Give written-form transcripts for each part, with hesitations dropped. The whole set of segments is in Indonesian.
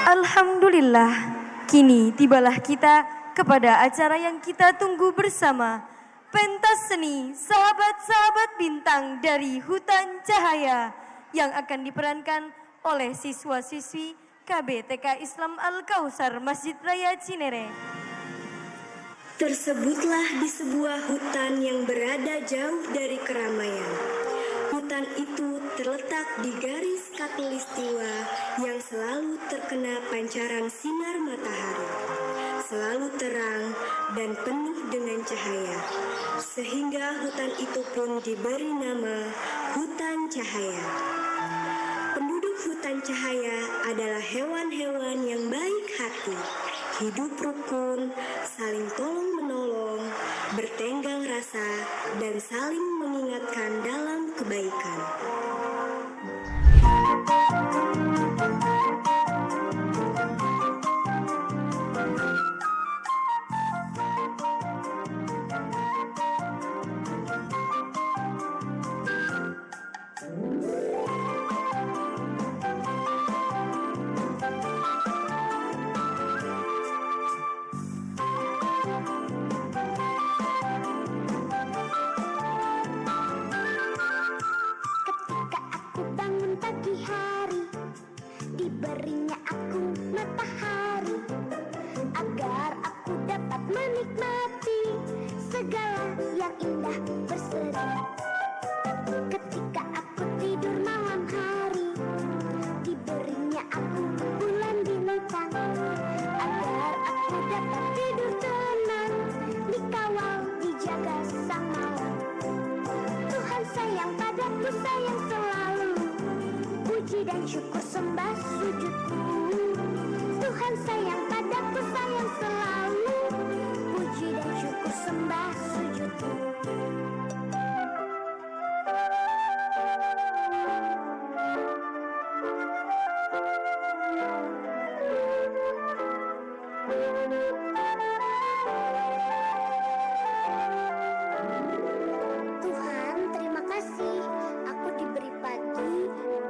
Alhamdulillah, kini tibalah kita kepada acara yang kita tunggu bersama. Pentas seni sahabat-sahabat bintang dari Hutan Cahaya yang akan diperankan oleh siswa-siswi KBTK Islam Al-Kausar Masjid Raya Cinere. Tersebutlah di sebuah hutan yang berada jauh dari keramaian. Hutan itu terletak di garis khatulistiwa yang selalu terkena pancaran sinar matahari, selalu terang dan penuh dengan cahaya, sehingga hutan itu pun diberi nama Hutan Cahaya. Penduduk Hutan Cahaya adalah hewan-hewan yang baik hati, hidup rukun, saling tolong-menolong, bertenggang rasa, dan saling mengingatkan dalam kebaikan. Diberinya aku matahari agar aku dapat menikmati segala yang indah berseri. Ketika aku tidur malam hari, diberinya aku bulan bintang agar aku dapat tidur tenang, dikawal dijaga sang malam. Tuhan sayang padaku, sayang selalu, puji dan syukur sembah sujudku. Tuhan sayang padaku, sayang selalu, puji dan syukur sembah sujudku. Tuhan, terima kasih. Aku diberi pagi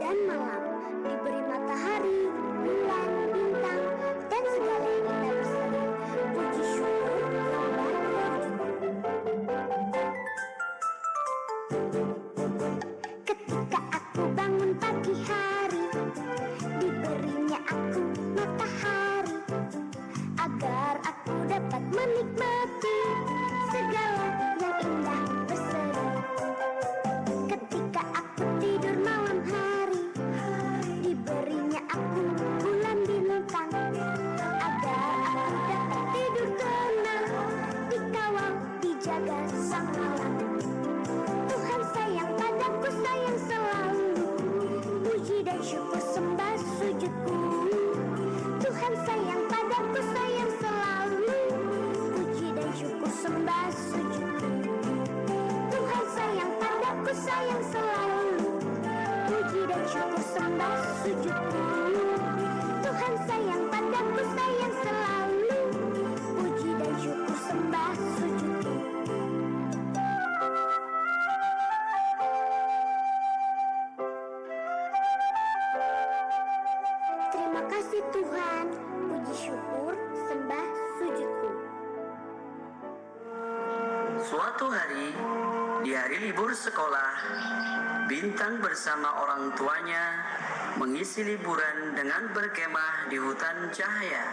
dan malam, diberi matahari, bulan, bintang, dan segala yang indah berseri. Puji syukur sembah sujudku. Ketika aku bangun pagi hari, diberinya aku matahari agar aku dapat menikmati segala yang indah berseri. Ketika aku tidur malam hari, diberinya aku bulan bintang agar aku dapat tidur tenang, dikawal dijaga sang malam. Tuhan sayang padaku, sayang selalu, puji dan syukur sembah sujudku. Tuhan sayang padaku, sayang selalu, puji dan syukur sembah sujudku. Tuhan sayang padaku, sayang selalu, puji dan syukur sembah sujudku. Tuhan sayang padaku, sayang selalu, puji dan syukur sembah sujudku. Terima kasih Tuhan, puji syukur sembah sujudku. Suatu hari, di hari libur sekolah, Bintang bersama orang tuanya mengisi liburan dengan berkemah di Hutan Cahaya.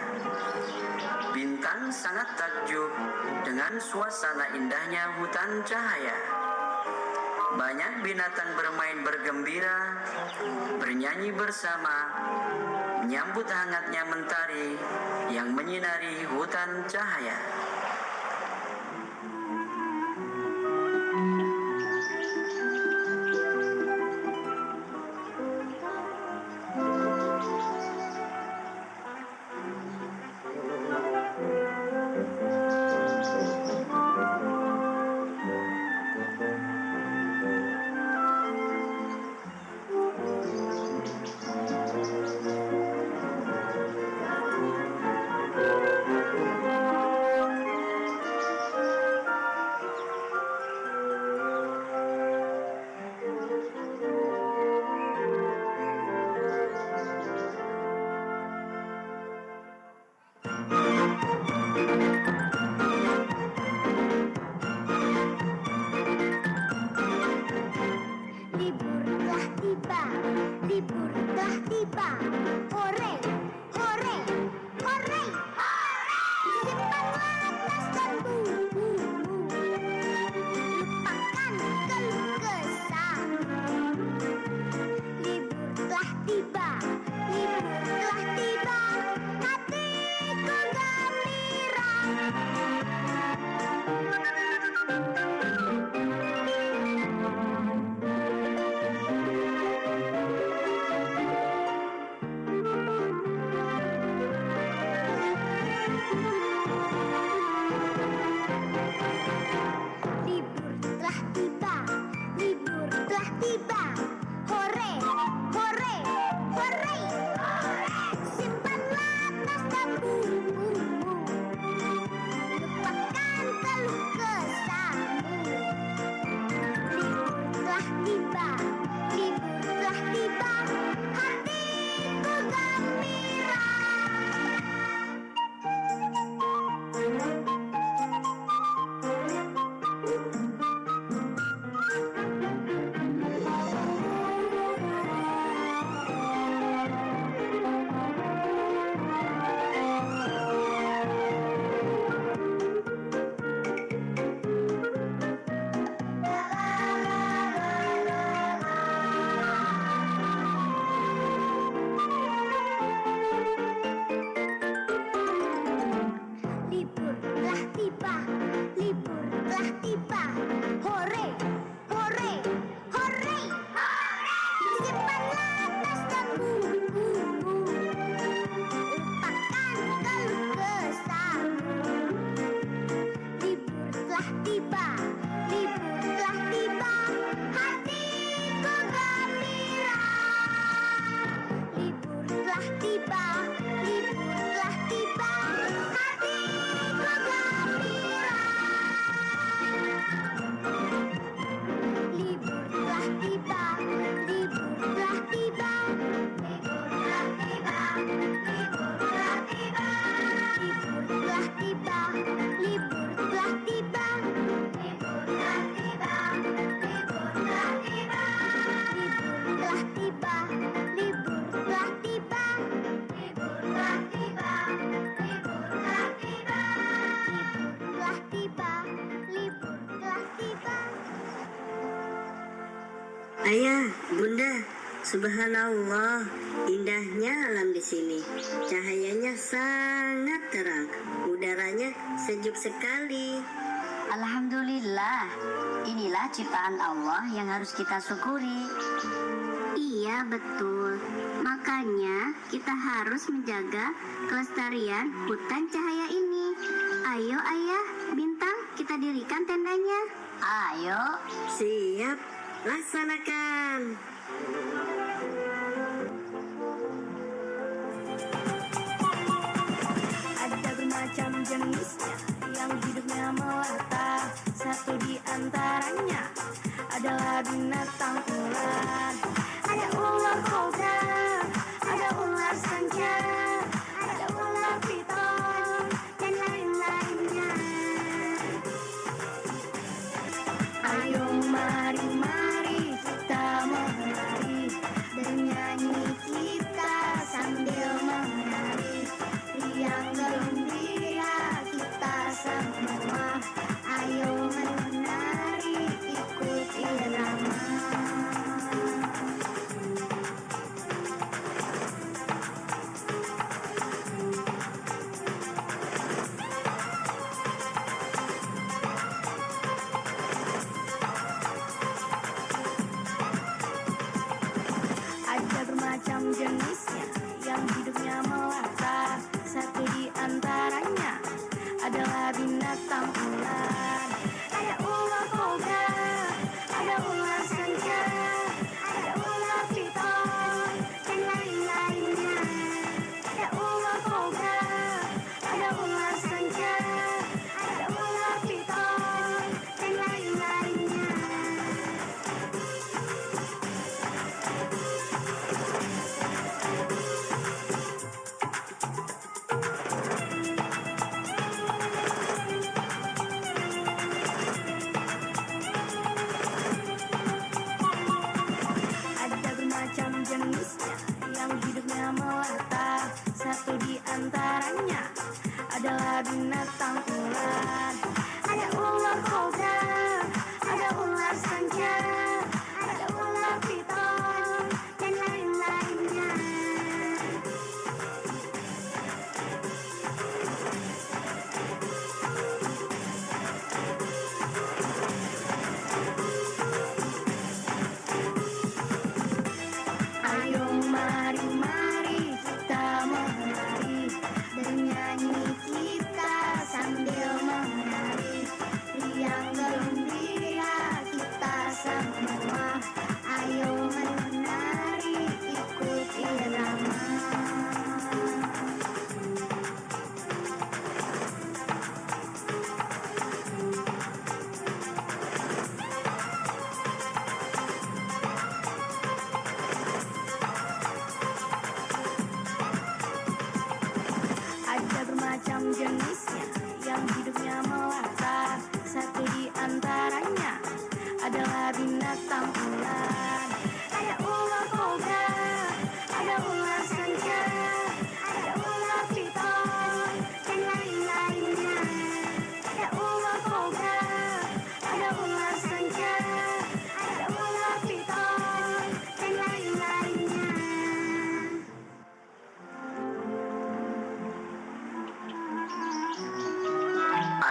Bintang sangat takjub dengan suasana indahnya Hutan Cahaya. Banyak binatang bermain bergembira, bernyanyi bersama, menyambut hangatnya mentari yang menyinari Hutan Cahaya. tiba, libur telah tiba. Hatiku gembira. Libur telah tiba, libur telah tiba. Libur telah tiba, libur telah tiba. Libur telah tiba, libur telah tiba. Libur telah tiba, libur telah tiba. Libur telah tiba, libur telah tiba. Libur telah tiba, libur telah tiba. Libur telah tiba, libur telah tiba. Ayah, Bunda, subhanallah, indahnya alam di sini. Cahayanya sangat terang, udaranya sejuk sekali. Alhamdulillah, inilah ciptaan Allah yang harus kita syukuri. Iya, betul. Makanya kita harus menjaga kelestarian hutan cahaya ini. Ayo Ayah, Bintang, kita dirikan tendanya. Ayo, Siap, laksanakan. Ada bermacam jenisnya yang hidupnya melata. Satu di antaranya adalah binatang ular. Ada ular kobra, ada ular sanca, ada ular piton, dan lain-lainnya. Ayo mari kita menari, bernyanyi kita sambil menari. Riang gembira kita semua, ayo menari ikut irama. Ada bermacam jenisnya yang hidupnya melata. Satu di antaranya adalah binatang ular. Ada ular kobra, ada ular sanca, ada ular piton, dan lain-lainnya. Ada ular kobra, ada ular sanca, ada ular piton, dan lain-lainnya. Ada bermacam jenisnya yang hidupnya melata. Satu di antaranya adalah binatang ular. Ada ular kobra, ada ular sanca, ada ular piton, dan lain-lainnya. Ayo mari kita menari, bernyanyi kita sambil menari. Riang gembira kita semua, ayo menari ikut irama. Ada bermacam jenisnya yang hidupnya melata. Satu di antaranya adalah binatang ular. Ada ular kobra, ada ular sanca, ada ular piton, dan lain-lainnya. Ada ular kobra, ada ular sanca, ada ular piton, dan lain-lainnya.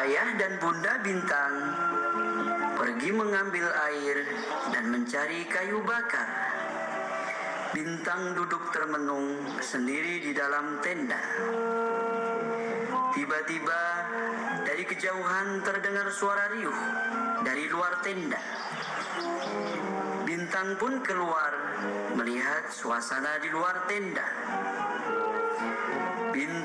Ayah dan Bunda Bintang pergi mengambil air dan mencari kayu bakar. Bintang duduk termenung sendiri di dalam tenda. Tiba-tiba dari kejauhan terdengar suara riuh dari luar tenda. Bintang pun keluar melihat suasana di luar tenda.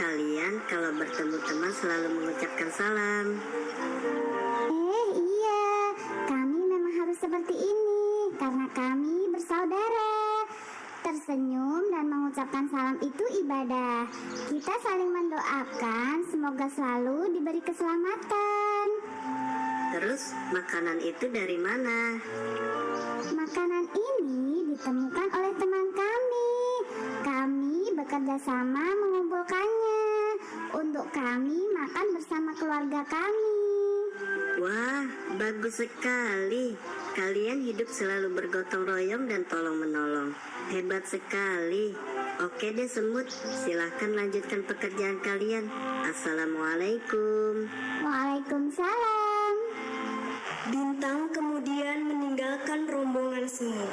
kalian kalau bertemu teman selalu mengucapkan salam. Iya, kami memang harus seperti ini karena kami bersaudara. Tersenyum dan mengucapkan salam itu ibadah. Kita saling mendoakan semoga selalu diberi keselamatan. Terus makanan itu dari mana? Makanan ini ditemukan oleh teman kami. Kami bekerja sama mengumpulkannya untuk kami makan bersama keluarga kami. Wah, bagus sekali. Kalian hidup selalu bergotong royong dan tolong menolong. Hebat sekali. Oke deh semut, silahkan lanjutkan pekerjaan kalian. Assalamualaikum. Waalaikumsalam. Bintang kemudian meninggalkan rombongan semut.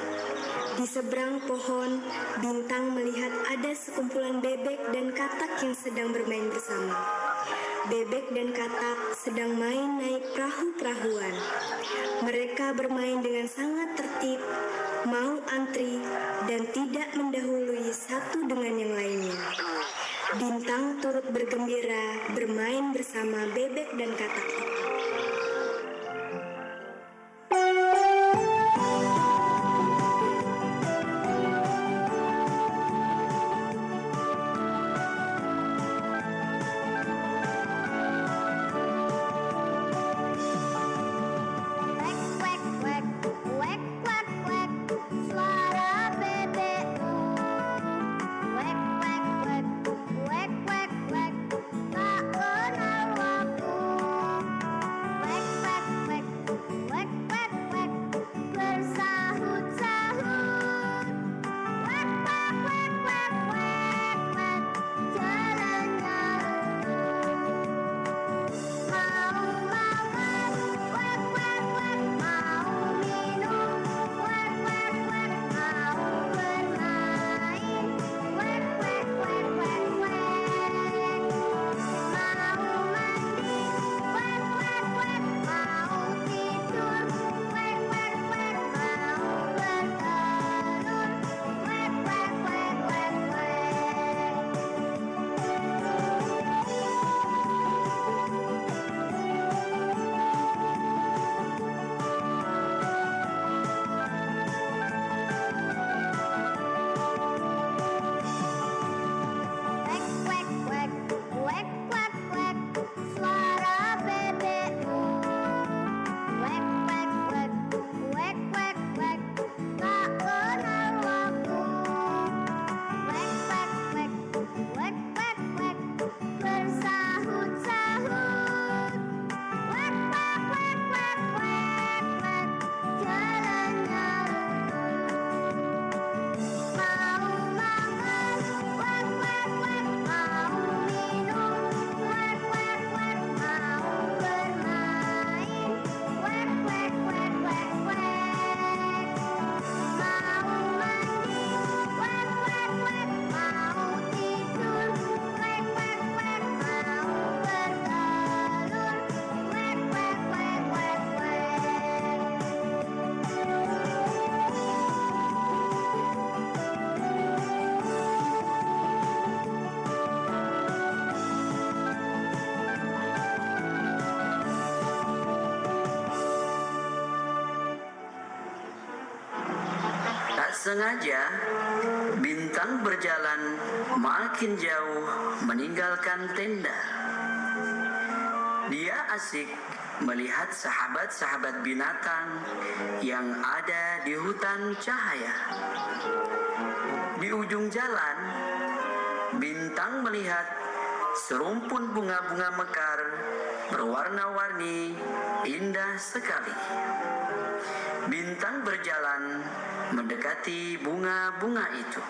Di seberang pohon, Bintang melihat ada sekumpulan bebek dan katak yang sedang bermain bersama. Bebek dan katak sedang main naik perahu-perahuan. Mereka bermain dengan sangat tertib, mau antri, dan tidak mendahului satu dengan yang lainnya. Bintang turut bergembira bermain bersama bebek dan katak itu. sengaja, Bintang berjalan makin jauh meninggalkan tenda. Dia asik melihat sahabat-sahabat binatang yang ada di hutan cahaya. Di ujung jalan, Bintang melihat serumpun bunga-bunga mekar berwarna-warni indah sekali. Bintang berjalan mendekati bunga-bunga itu.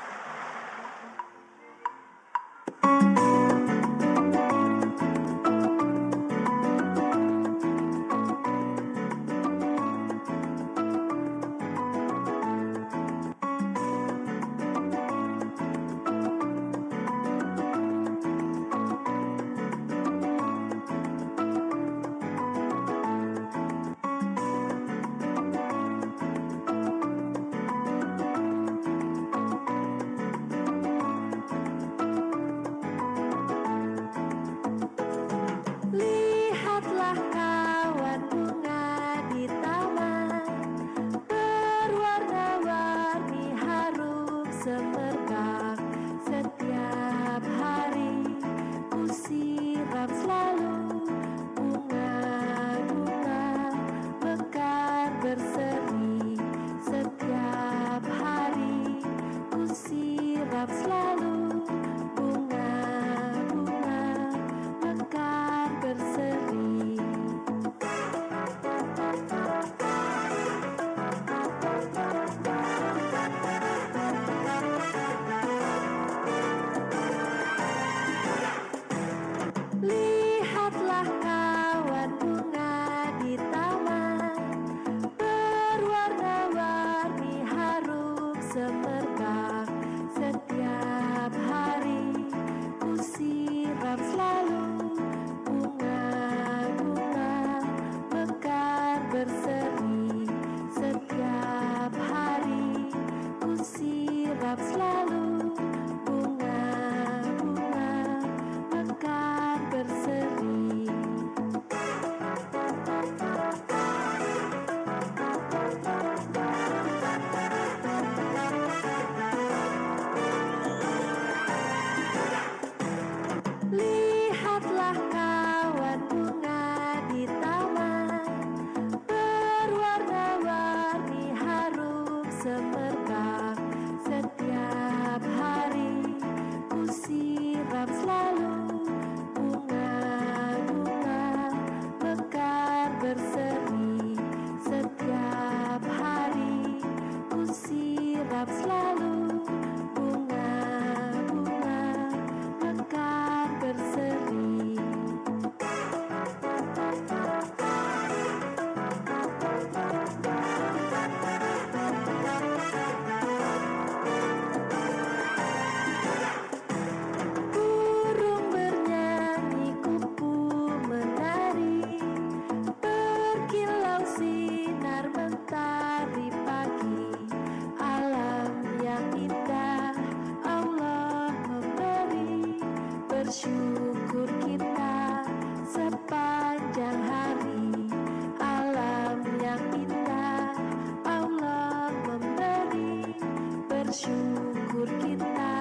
sepanjang hari. Alam yang indah Allah memberi, bersyukur kita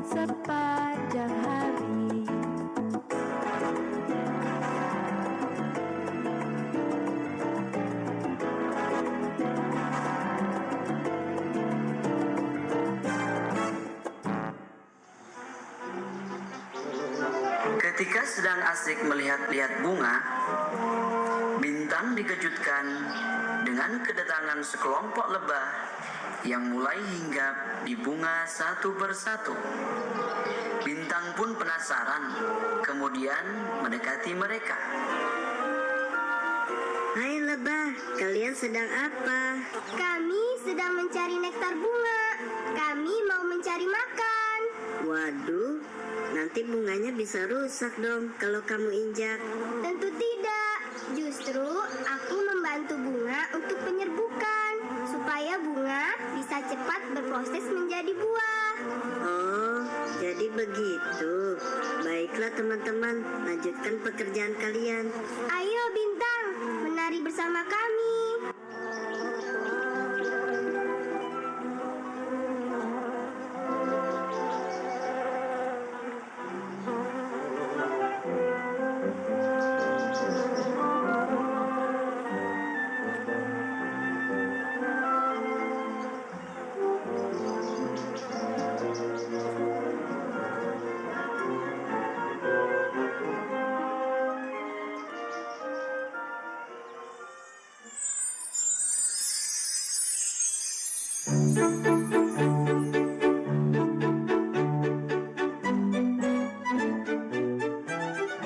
sepanjang hari. Ketika sedang asik melihat-lihat bunga, Bintang dikejutkan dengan kedatangan sekelompok lebah yang mulai hinggap di bunga satu persatu. Bintang pun penasaran, kemudian mendekati mereka. Hai lebah, kalian sedang apa? Kami sedang mencari nektar bunga. Kami mau mencari makan. Waduh, nanti bunganya bisa rusak dong kalau kamu injak. Tentu tidak. Justru aku membantu bunga untuk penyerbukan supaya bunga bisa cepat berproses menjadi buah. Oh, jadi begitu. Baiklah teman-teman, lanjutkan pekerjaan kalian. Ayo Bintang, menari bersama kami.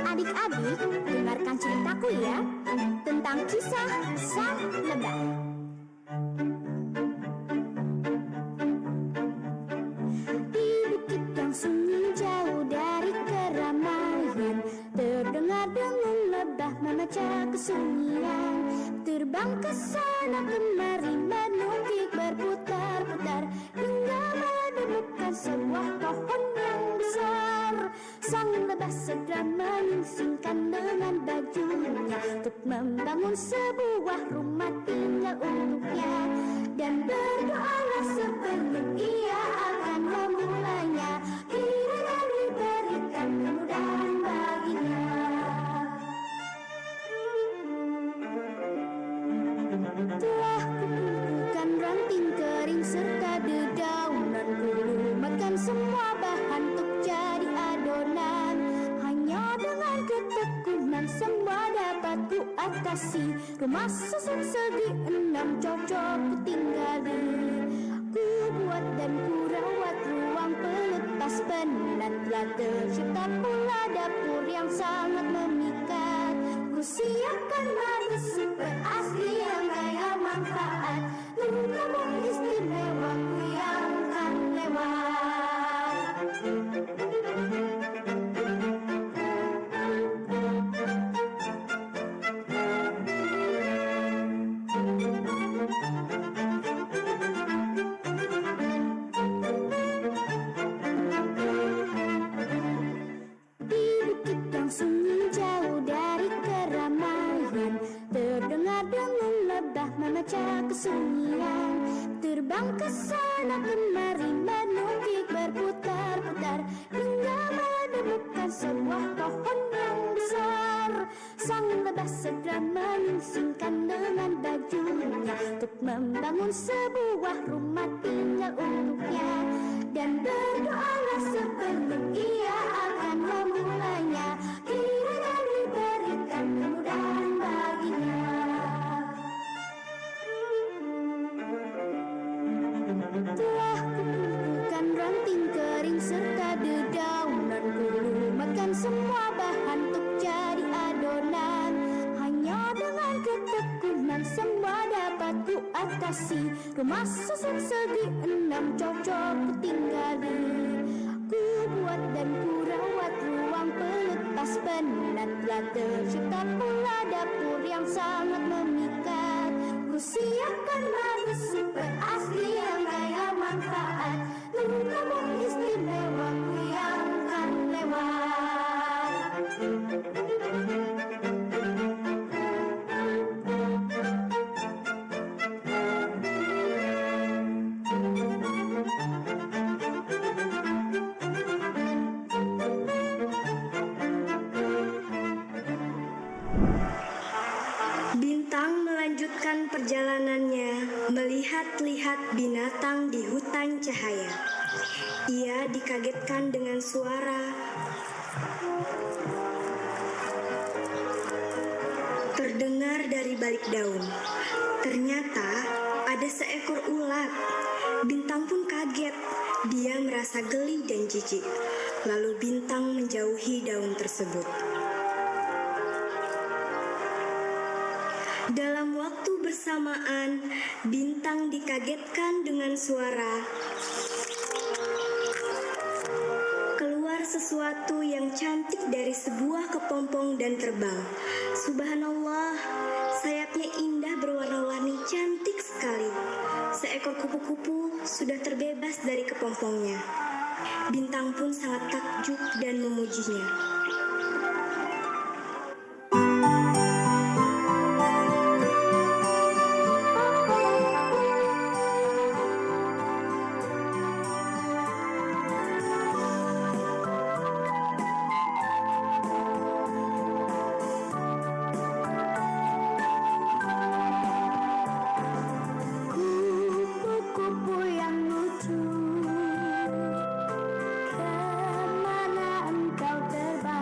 Adik-adik, dengarkan ceritaku ya tentang kisah sang lebah. Di bukit yang sunyi jauh dari keramaian, terdengar dengung lebah memecah kesunyian. Terbang ke sana kemari menukik berputar-putar hingga menemukan sebuah pohon yang besar. Sang lebah segera menyingsingkan dengan bajunya untuk membangun sebuah rumah tinggal untuknya, dan berdoalah sebelum ia akan memulainya. Kiranya diberikan kemudahan baginya. Telah kukumpulkan ranting kering serta dedaunan, kulumatkan semua bahan untuk jadi adonan. Hanya dengan ketekunan semua dapat ku atasi. Rumah susun segi 6 cocok ku tinggali. Ku buat dan ku rawat ruang pelepas penat. Telah tercipta pula dapur yang sangat memikat. Ku siapkan madu super asli yang kaya manfaat. Tamu istimewa ku yang kan lewat. Di bukit yang sunyi jauh dari keramaian, terdengar dengung lebah memecah kesunyian. Terbang ke sana kemari menukik berputar-putar hingga menemukan sebuah pohon yang besar. Sang lebah segera menyingsingkan dengan bajunya untuk membangun sebuah rumah tinggal untuknya, dan berdoalah sebelum ia akan memulainya. Kiranya diberikan kemudahan baginya. Telah kukumpulkan ranting kering serta dedaunan, kulumatkan semua bahan untuk jadi adonan. Hanya dengan ketekunan semua dapat ku atasi. Rumah susun segi 6 cocok ku tinggali. Ku buat dan ku rawat ruang pelepas penat. Telah tercipta pula dapur yang sangat memikat. Ku siapkan madu super asli yang kaya manfaat. Tamu istimewa ku yang kan lewat. perjalanannya melihat-lihat binatang di hutan cahaya. Ia dikagetkan dengan suara terdengar dari balik daun. Ternyata ada seekor ulat. Bintang pun kaget. Dia merasa geli dan jijik. Lalu Bintang menjauhi daun tersebut. Dalam waktu bersamaan, Bintang dikagetkan dengan suara keluar sesuatu yang cantik dari sebuah kepompong dan terbang. Subhanallah, sayapnya indah berwarna-warni cantik sekali. Seekor kupu-kupu sudah terbebas dari kepompongnya. Bintang pun sangat takjub dan memujinya. Kupu-kupu yang lucu, kemana engkau terbang?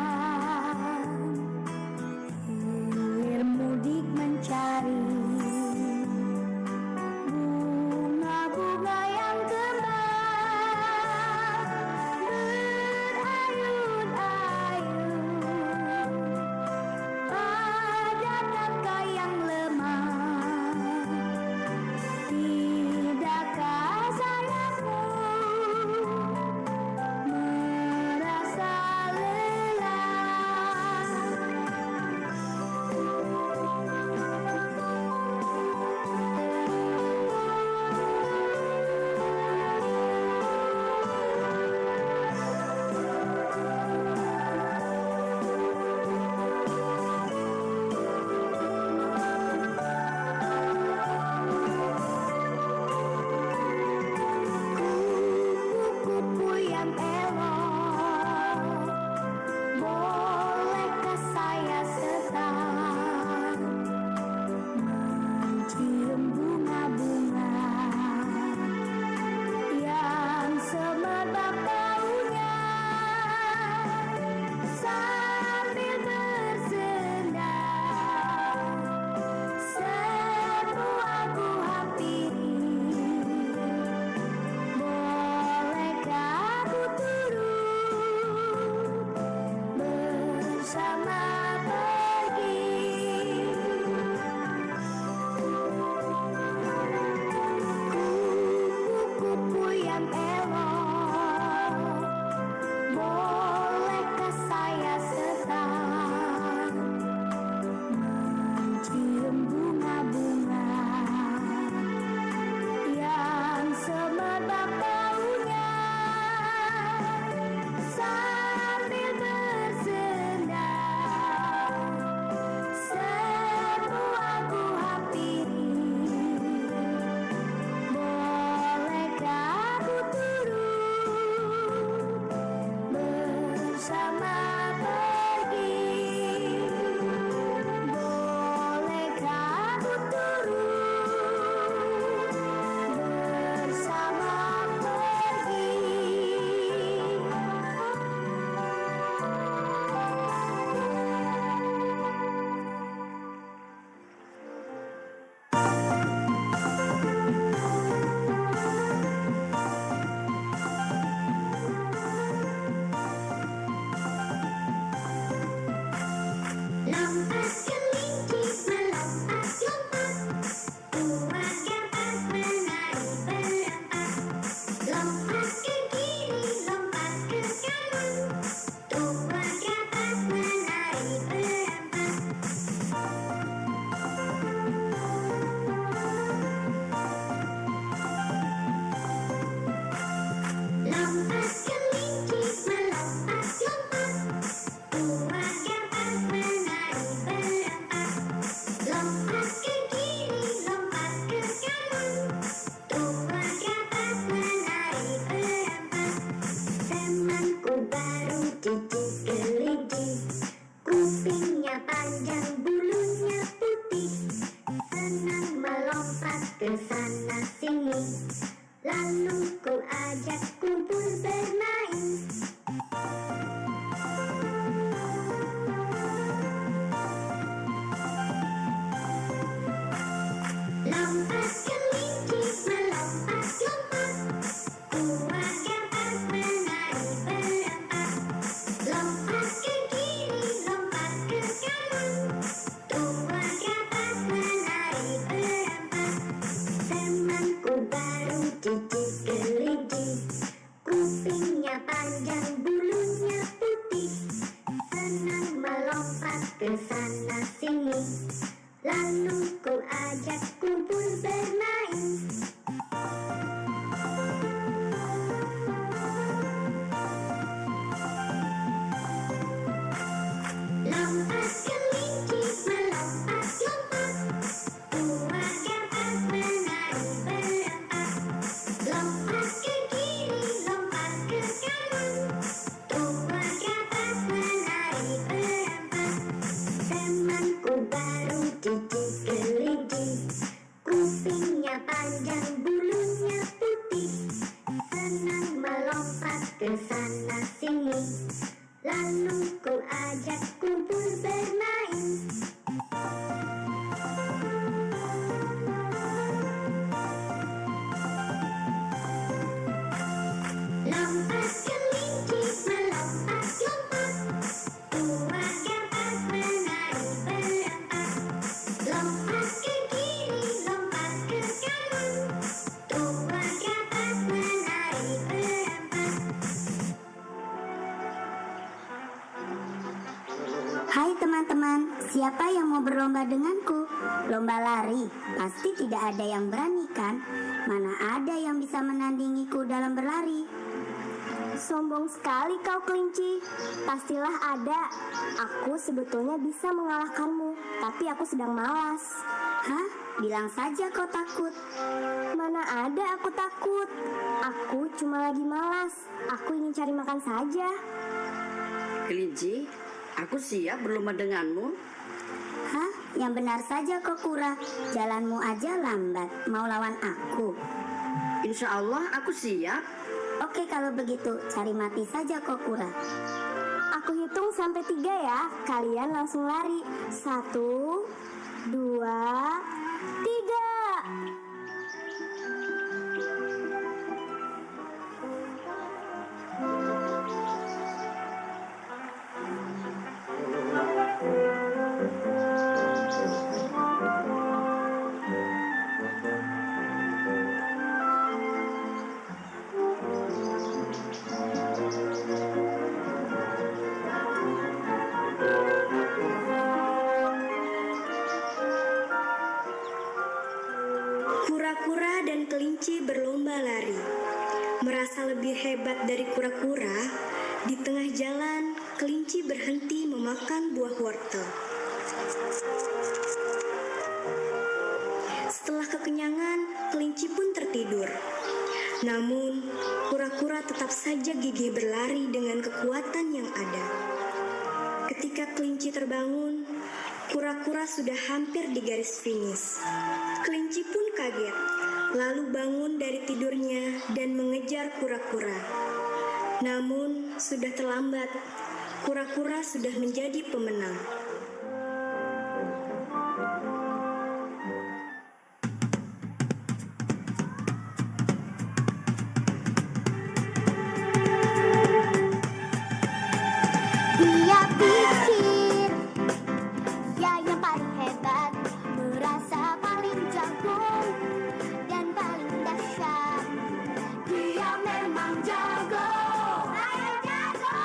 ke sana sini, lalu ku ajak kumpul bermain. Lompat kelinci melompat-lompat, dua dapat menari berempat. Lompat ke kiri, lompat ke kanan, dua dapat menari berempat. Temanku baru cicit kelinci, kupingnya panjang, bulunya putih, senang melompat ke sana sini, lalu ku ajak kumpul bermain. Lompat kelinci melompat-lompat, dua dapat menari berempat. Lompat ke kiri, lompat ke kanan, dua dapat menari berempat. Temanku baru cicit kelinci, kupingnya panjang, bulunya putih, senang melompat ke sana sini, lalu ku ajak kumpul bermain. Lompat kelinci melompat-lompat, dua dapat menari berempat. Lompat ke kiri, lompat ke kanan, dua dapat menari berempat. Hai teman-teman, siapa yang mau berlomba denganku? Lomba lari, pasti tidak ada yang berani kan? Mana ada yang bisa menandingiku dalam berlari? Sombong sekali kau kelinci. Pastilah ada. Aku sebetulnya bisa mengalahkanmu, tapi aku sedang malas. Hah? Bilang saja kau takut. Mana ada aku takut. Aku cuma lagi malas. Aku ingin cari makan saja. Kelinci, aku siap berlomba denganmu. Hah? Yang benar saja kau Kura. Jalanmu aja lambat. Mau lawan aku? Insya Allah aku siap. Oke kalau begitu, cari mati saja kau Kura. Aku hitung sampai 3 ya. Kalian langsung lari. 1, 2, 3. Kura-kura dan kelinci berlomba lari. Merasa lebih hebat dari kura-kura, di tengah jalan kelinci berhenti memakan buah wortel. Setelah kekenyangan, kelinci pun tertidur. Namun, kura-kura tetap saja gigih berlari dengan kekuatan yang ada. Ketika kelinci terbangun, kura-kura sudah hampir di garis finish. Kelinci pun kaget, lalu bangun dari tidurnya dan mengejar kura-kura. Namun, sudah terlambat. Kura-kura sudah menjadi pemenang. Dia pikir dia yang paling hebat, merasa paling jago dan paling dahsyat. Dia memang jago. Saya jago.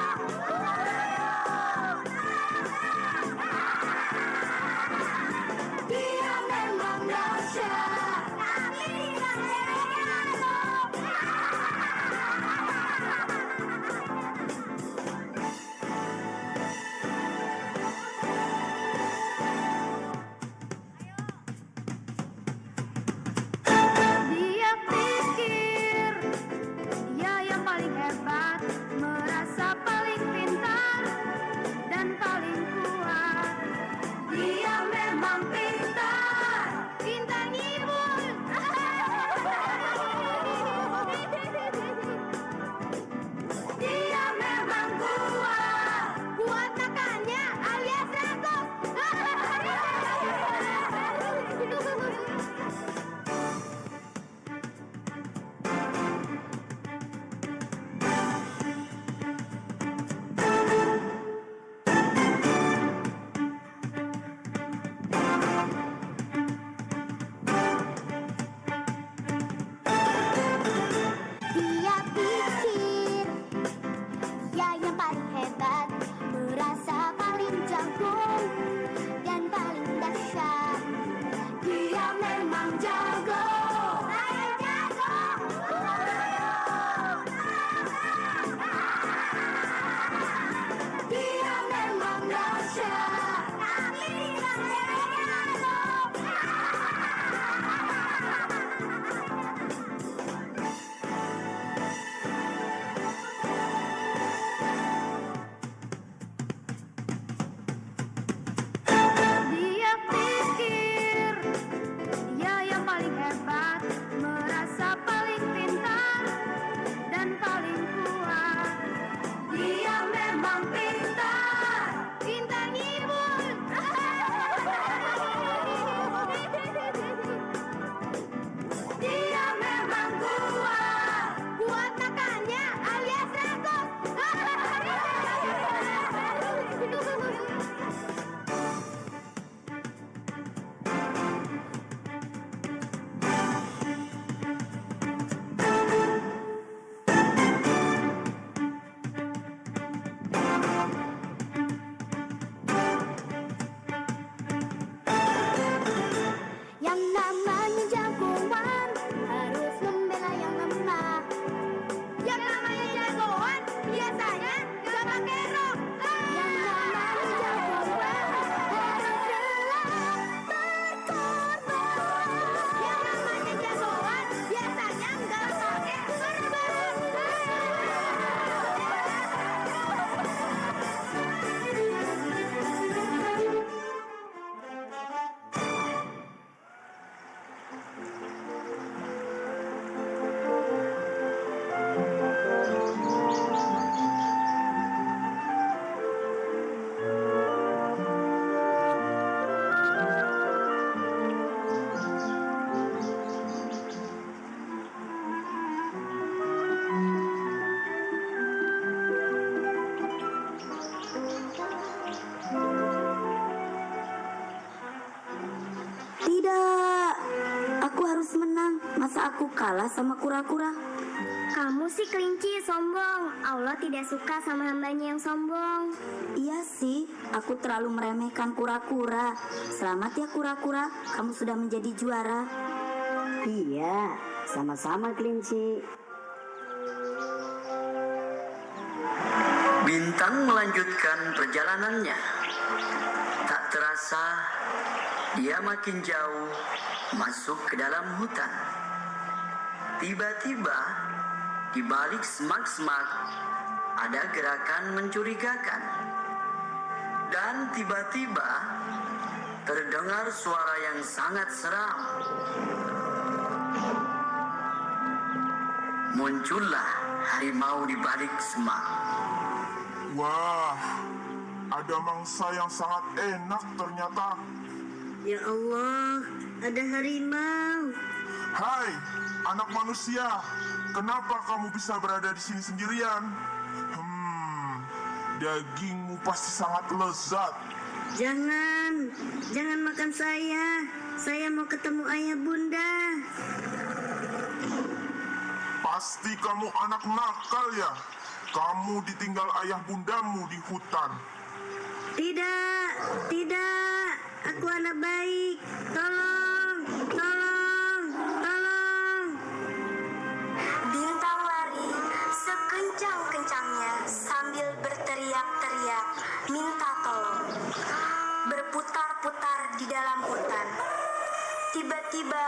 Tidak, aku harus menang. Masa aku kalah sama kura-kura? Kamu sih kelinci sombong. Allah tidak suka sama hambanya yang sombong. Iya sih, aku terlalu meremehkan kura-kura. Selamat ya kura-kura, kamu sudah menjadi juara. Iya, sama-sama kelinci. Bintang melanjutkan perjalanannya. Tak terasa, dia makin jauh masuk ke dalam hutan. Tiba-tiba, di balik semak-semak, ada gerakan mencurigakan. Dan tiba-tiba, terdengar suara yang sangat seram. Muncullah harimau di balik semak. Wah, ada mangsa yang sangat enak ternyata. Ya Allah, ada harimau. Hai, anak manusia, kenapa kamu bisa berada di sini sendirian? Dagingmu pasti sangat lezat. Jangan makan saya. Saya mau ketemu ayah bunda. Pasti kamu anak nakal ya? Kamu ditinggal ayah bundamu di hutan. Tidak. Aku anak baik. Tolong. Bintang lari sekencang-kencangnya sambil berteriak-teriak minta tolong. Berputar-putar di dalam hutan. Tiba-tiba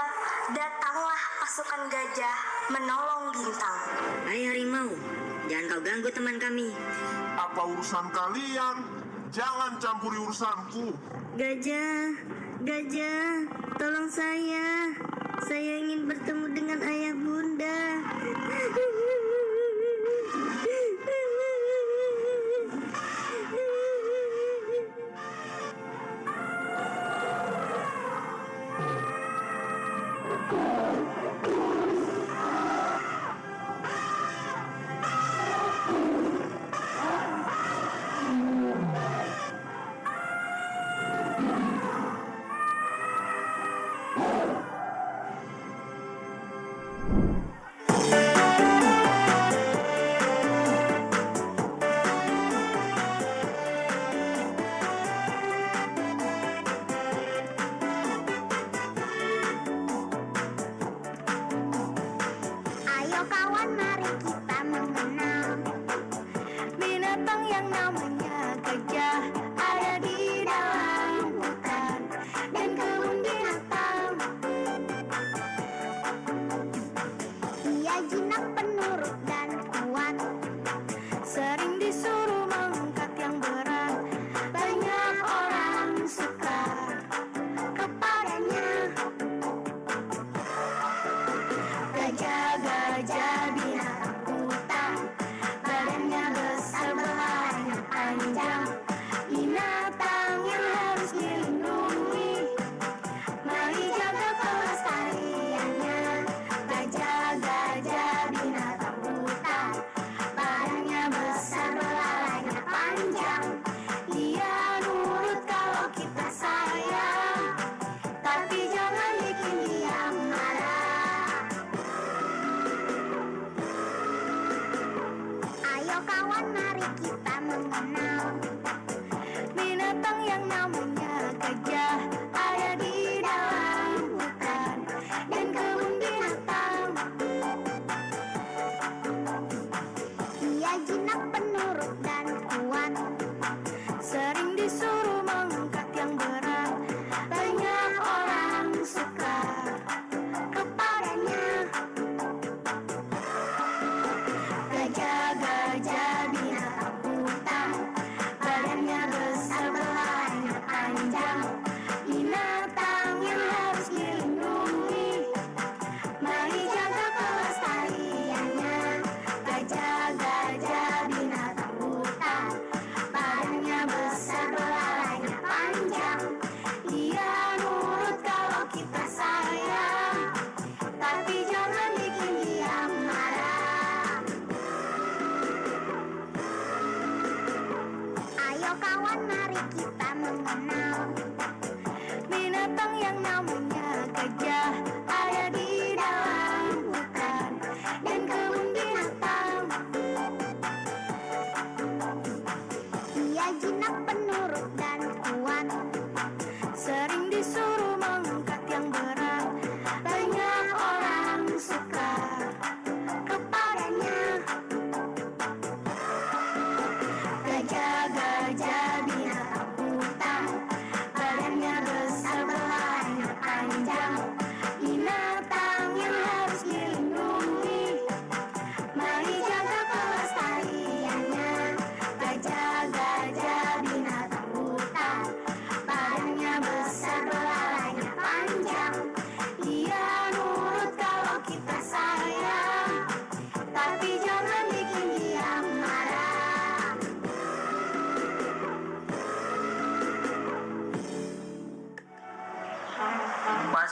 datanglah pasukan gajah menolong Bintang. Hai harimau, jangan kau ganggu teman kami. Apa urusan kalian? Jangan campuri urusanku. Gajah, tolong saya. Saya ingin bertemu dengan ayah bunda.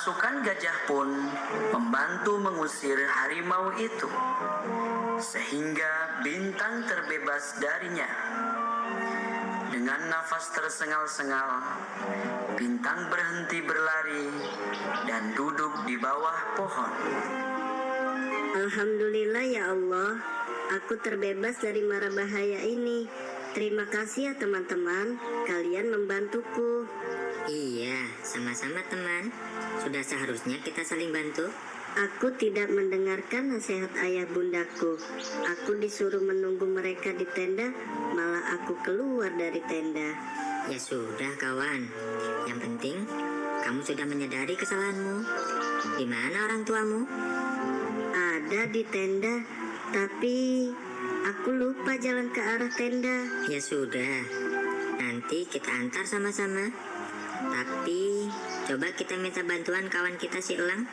pasukan gajah pun membantu mengusir harimau itu, sehingga Bintang terbebas darinya. Dengan nafas tersengal-sengal, Bintang berhenti berlari dan duduk di bawah pohon. Alhamdulillah ya Allah, aku terbebas dari mara bahaya ini. Terima kasih ya teman-teman, kalian membantuku. Iya, sama-sama teman. Sudah seharusnya kita saling bantu. Aku tidak mendengarkan nasihat ayah bundaku. Aku disuruh menunggu mereka di tenda, malah aku keluar dari tenda. Ya sudah kawan, yang penting kamu sudah menyadari kesalahanmu. Di mana orang tuamu? Ada di tenda, tapi aku lupa jalan ke arah tenda. Ya sudah, nanti kita antar sama-sama. Tapi coba kita minta bantuan kawan kita si Elang.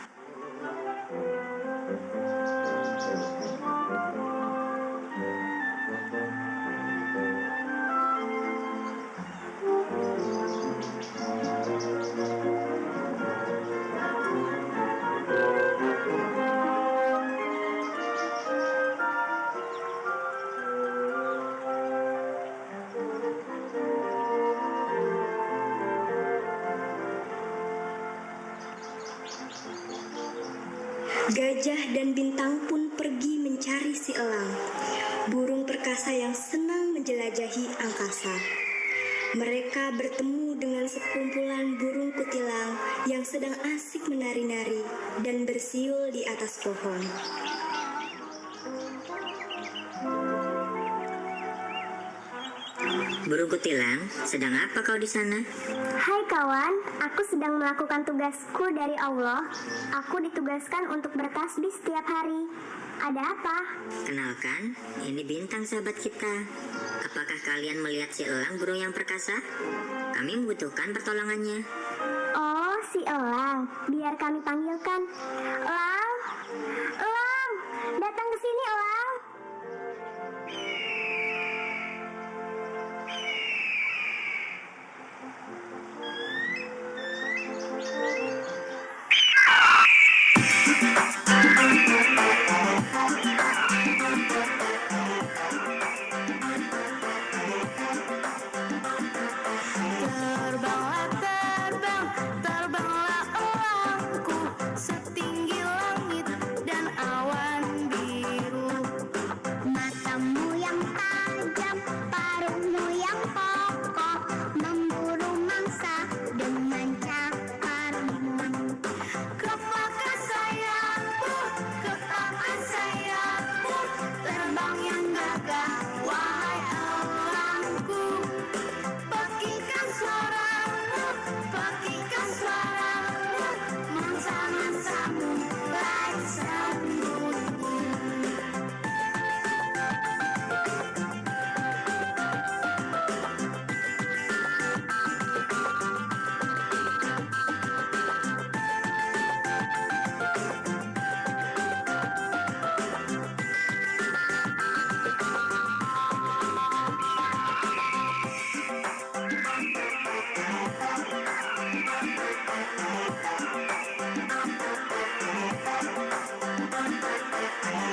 Gajah dan Bintang pun pergi mencari si elang, burung perkasa yang senang menjelajahi angkasa. Mereka bertemu dengan sekumpulan burung kutilang yang sedang asik menari-nari dan bersiul di atas pohon. Burung kutilang, sedang apa kau di sana? Hai kawan, aku sedang melakukan tugasku dari Allah. Aku ditugaskan untuk bertasbih setiap hari. Ada apa? Kenalkan, ini Bintang sahabat kita. Apakah kalian melihat si Elang burung yang perkasa? Kami membutuhkan pertolongannya. Oh, si elang. Biar kami panggilkan. Elang, elang, datang ke sini elang. Terbanglah terbang, terbanglah elangku setinggi langit dan awan biru. Matamu yang tajam, paruhmu yang kokoh, memburu mangsa dengan cakarmu. Kepakan sayapmu, kepakan sayapmu, terbang yang gagah, wahai elangku. Pekikan suaramu, mangsa-mangsamu baik sembunyi.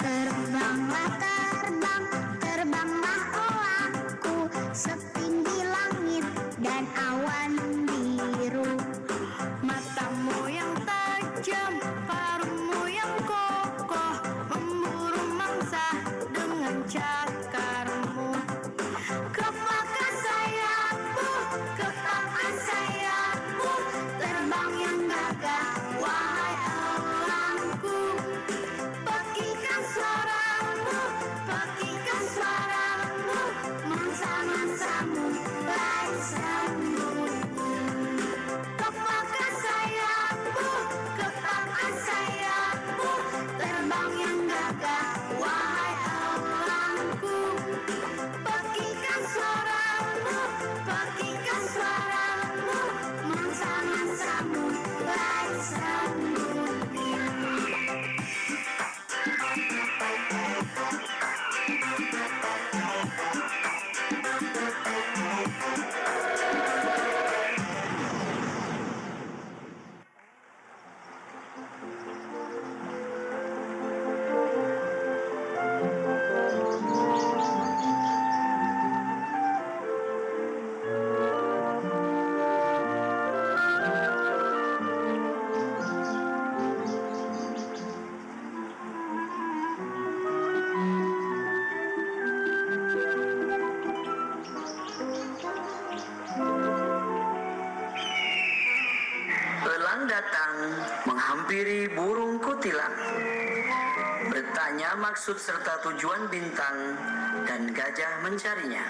Terbanglah terbang, terbanglah elangku setinggi langit dan awan biru. Matamu yang tajam, paruhmu yang kokoh, memburu mangsa dengan cakarmu. Kepakan sayapmu, terbang yang gagah, Bintang datang menghampiri burung kutilang, bertanya maksud serta tujuan Bintang, dan Gajah mencarinya.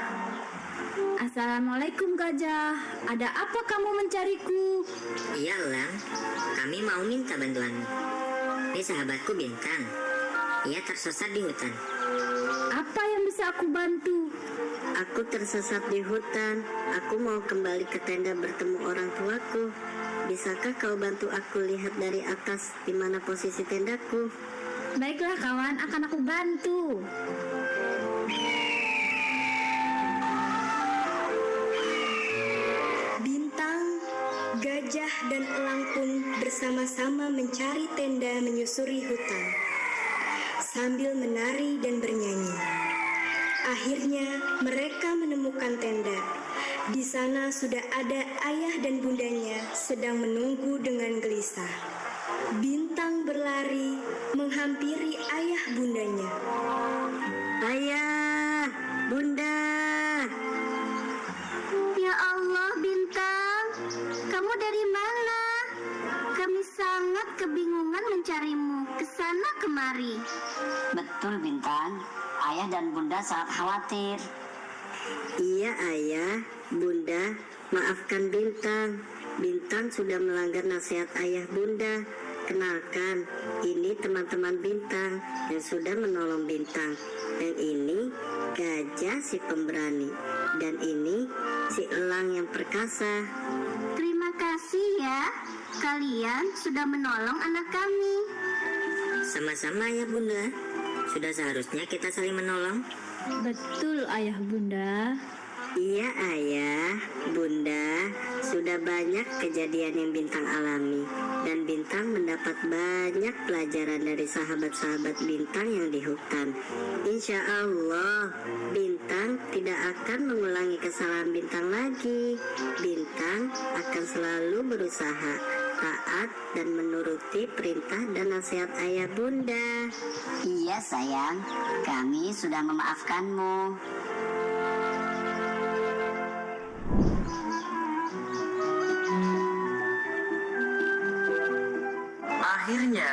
Assalamualaikum Gajah, ada apa kamu mencariku? Iya Elang, kami mau minta bantuanmu. Ini sahabatku Bintang. Ia tersesat di hutan. Apa yang bisa aku bantu? Aku tersesat di hutan. Aku mau kembali ke tenda bertemu orang tuaku. Bisakah kau bantu aku lihat dari atas di mana posisi tendaku? Baiklah kawan, akan aku bantu. Bintang, Gajah, dan Elang pun bersama-sama mencari tenda menyusuri hutan, sambil menari dan bernyanyi. Akhirnya mereka menemukan tenda. Di sana sudah ada ayah dan bundanya sedang menunggu dengan gelisah. Bintang berlari menghampiri ayah bundanya. Ayah, bunda. Ya Allah Bintang, kamu dari mana? Kami sangat kebingungan mencarimu kesana kemari. Betul Bintang, ayah dan bunda sangat khawatir. Iya ayah, bunda, maafkan Bintang. Bintang sudah melanggar nasihat ayah bunda. Kenalkan, ini teman-teman Bintang yang sudah menolong Bintang. Yang ini Gajah si pemberani, dan ini si Elang yang perkasa. Terima kasih ya, kalian sudah menolong anak kami. Sama-sama ya bunda. Sudah seharusnya kita saling menolong. Betul ayah bunda. Iya ayah, bunda, sudah banyak kejadian yang Bintang alami, dan Bintang mendapat banyak pelajaran dari sahabat-sahabat Bintang yang di hutan. Insya Allah, Bintang tidak akan mengulangi kesalahan Bintang lagi. Bintang akan selalu berusaha taat dan menuruti perintah dan nasihat ayah bunda. Iya sayang, kami sudah memaafkanmu. Akhirnya,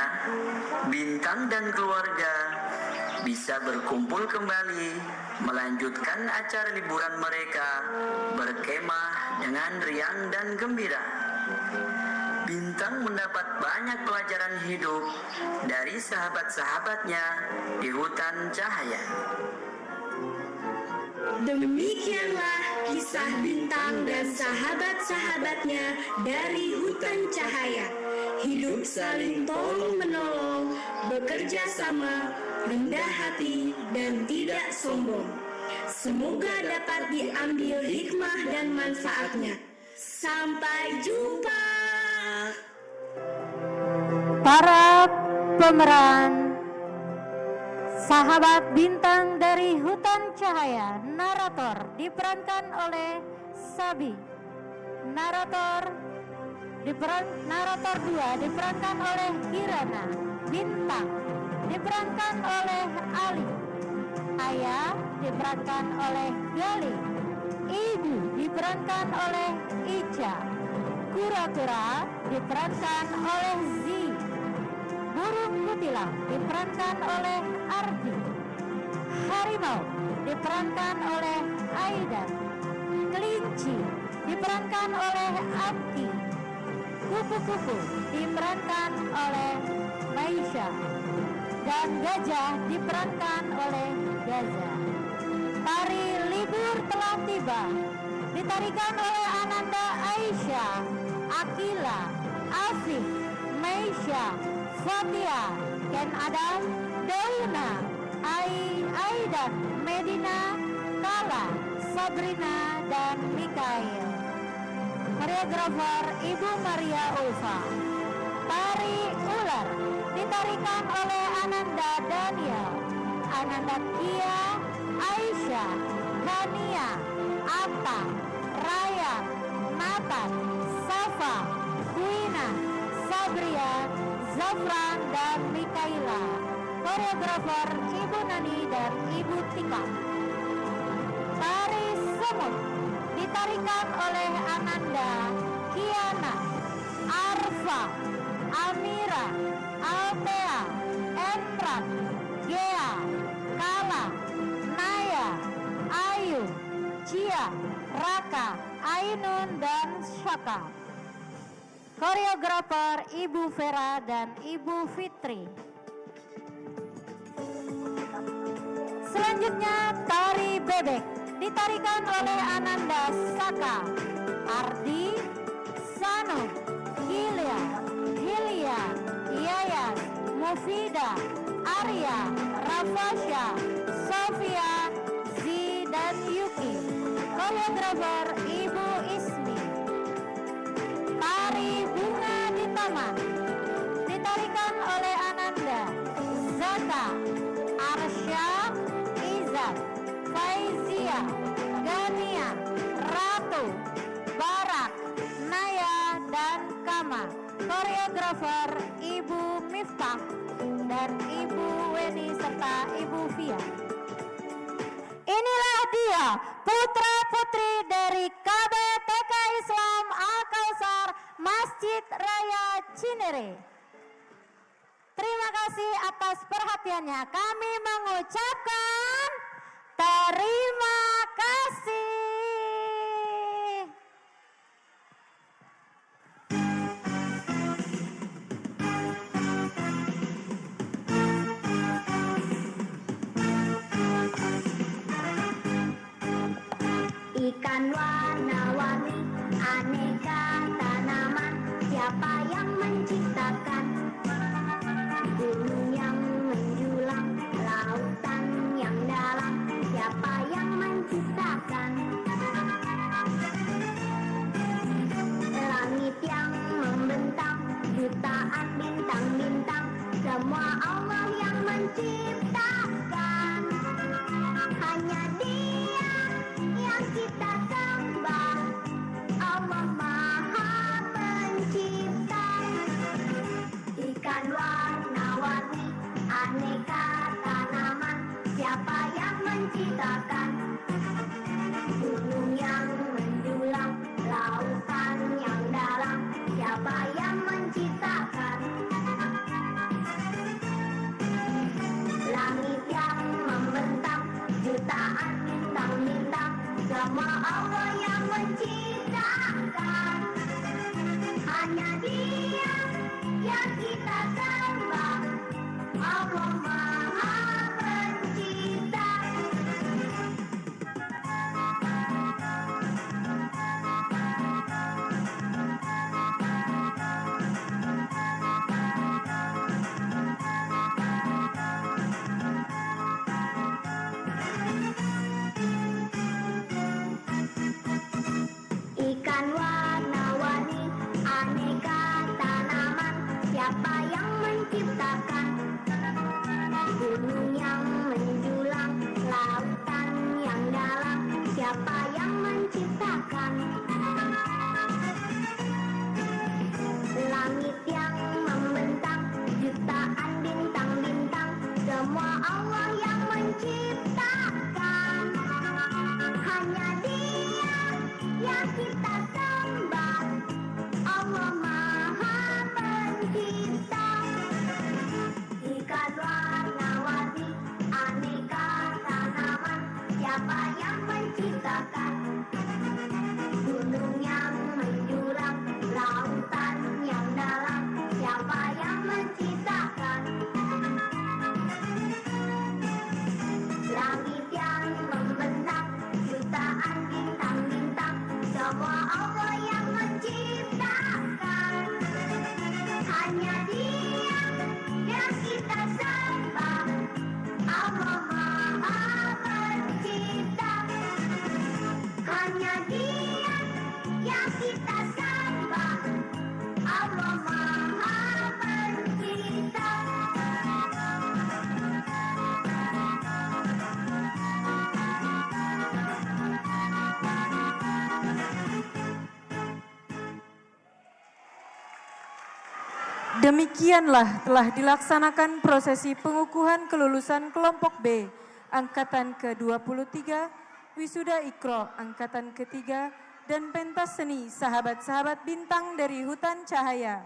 Bintang dan keluarga bisa berkumpul kembali, melanjutkan acara liburan mereka, berkemah dengan riang dan gembira. Bintang mendapat banyak pelajaran hidup dari sahabat-sahabatnya di hutan cahaya. Demikianlah kisah Bintang dan sahabat-sahabatnya dari hutan cahaya. Hidup saling tolong-menolong, bekerja sama, rendah hati, dan tidak sombong. Semoga dapat diambil hikmah dan manfaatnya. Sampai jumpa. Para pemeran sahabat Bintang dari Hutan Cahaya, narator diperankan oleh Sabi. Narator 2 diperankan oleh Kirana. Bintang diperankan oleh Ali. Ayah diperankan oleh Gali. Ibu diperankan oleh Ica. Kura-kura diperankan oleh Zi. Burung kutilang diperankan oleh Ardi. Harimau diperankan oleh Aida. Kelinci diperankan oleh Abdi. Kupu-kupu diperankan oleh Maisha. Dan gajah diperankan oleh Gaza. Tari libur telah tiba, ditarikan oleh Ananda Aisyah, Akila, Afif, Maisha, Fatia, Ken Adam, Dauna, Aidan, Medina, Kala, Sabrina, dan Mikael. Koreografer Ibu Maria Ulfa. Tari ular ditarikan oleh Ananda Daniel, Ananda Kia, Aisyah, Hania, Atta, Ryan, Nathan, Safa, Kuina, Sabria, Zafran, dan Mikaela. Koreografer Ibu Nani dan Ibu Tika. Tari semut ditarikan oleh Ananda, Kiana, Arif, Alfa, Amira, Altea, Entrat, Gea, Kala, Naya, Ayu, Cia, Raka, Ainun, dan Syaka. Koreografer Ibu Vera dan Ibu Fitri. Selanjutnya tari bebek ditarikan oleh Ananda Saka, Ardi, Sanu, Hilya, Yayas, Mufida, Arya, Rafasya, Sofia, Zi, dan Yuki. Koreografer Ibu Ismi. Tari bunga di taman ditarikan oleh Ananda, Zaka, Arsya, Izat, Faizia, Gania, Ratu, Barak, Naya, dan Kama. Koreografer Ibu Miftah dan Ibu Weni serta Ibu Fia. Inilah dia putra-putri dari KBTK Islam Al-Kausar Masjid Raya Cinere. Terima kasih atas perhatiannya. Kami mengucapkan terima kasih. Ikan warna-warni, aneka tanaman, siapa yang menciptakan? Gunung yang menjulang, lautan yang dalam, siapa yang menciptakan? Langit yang membentang, jutaan bintang-bintang, semua Allah yang menciptakan. Hanya Dia yang kita sembah, Allah Maha Pencipta. Ikan warna-warni, aneka tanaman, siapa yang menciptakan? Gunung yang menjulang, lautan yang dalam, siapa yang menciptakan? Langit yang membentang, jutaan bintang-bintang, semua Allah yang menciptakan. Hanya Dia yang kita sembah, Allah Maha Pencipta. Ikan warna-warni, aneka tanaman, siapa yang menciptakan? Gunung yang menjulang, lautan yang dalam, siapa yang menciptakan? Langit yang membentang, jutaan bintang-bintang, semua Allah yang menciptakan. Hanya Dia yang kita sembah, Allah Maha Pencipta. Ikan warna-warni, aneka tanaman, siapa yang menciptakan? Gunung yang menjulang, lautan yang dalam, siapa yang menciptakan? Langit yang membentang, jutaan bintang-bintang, semua Allah yang menciptakan. Hanya Dia yang kita sembah, Allah Maha Pencipta. Hanya Dia yang kita sembah, Allah Maha Pencipta. Demikianlah telah dilaksanakan prosesi pengukuhan kelulusan kelompok B Angkatan ke-23, Wisuda Ikro Angkatan ke-3, dan pentas seni sahabat-sahabat bintang dari Hutan Cahaya.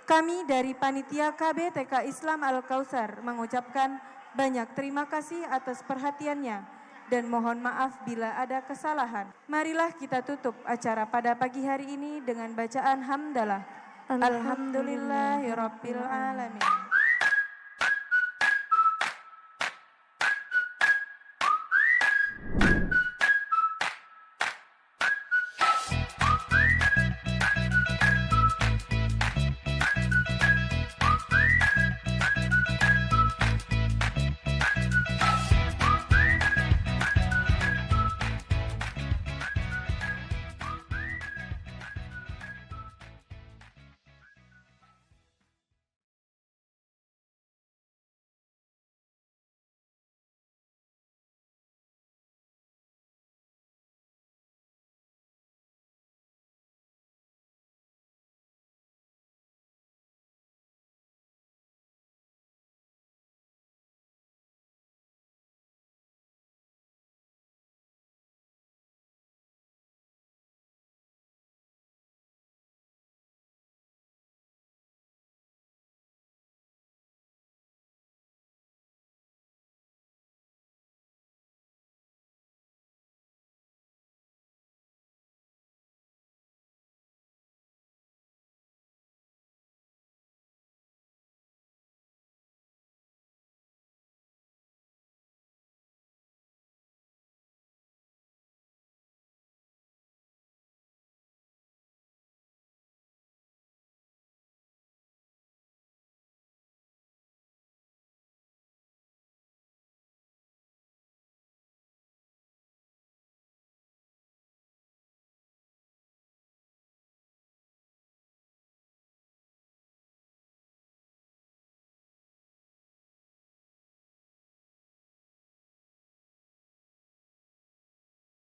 Kami dari Panitia KB TK Islam Al-Kausar mengucapkan banyak terima kasih atas perhatiannya dan mohon maaf bila ada kesalahan. Marilah kita tutup acara pada pagi hari ini dengan bacaan hamdalah. Alhamdulillahirabbil alamin.